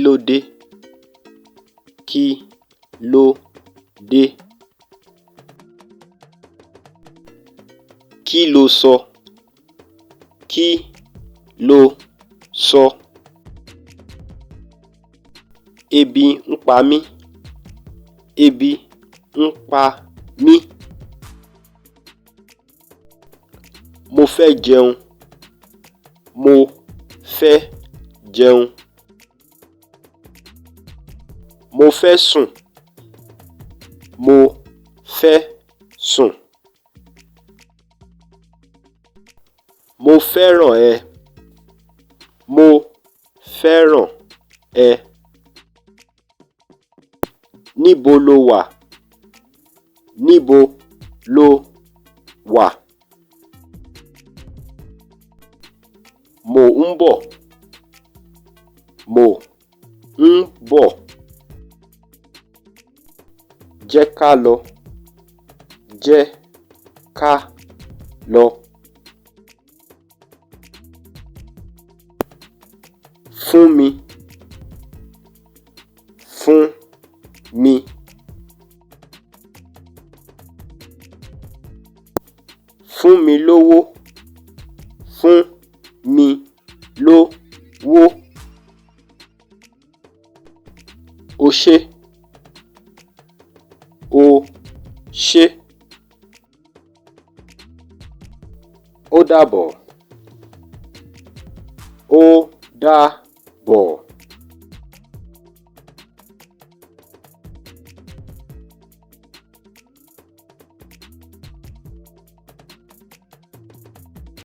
ló dé? Kí ló dé? Kí ló sọ? Kí ló sọ? Ebi ń pa mí. Ebi ń pa mí. Mo fẹ́ jẹun. Mo fẹ́ jẹun. Mo fẹ́ sùn. Mo fẹ́ sùn. Mo fẹ́ràn ẹ. Mo fẹ́ràn ẹ. Níbo lo wà? Níbo lo wà? Mò ń bọ̀. Mò ń bọ̀. Jẹ́ ká lọ. Jẹ́ ká lọ. Fún mi. Fún mi. Fún mi lówó. Fún mi lówó. O ṣé. O ṣé. Ó dàbọ̀. Ó dàbọ̀.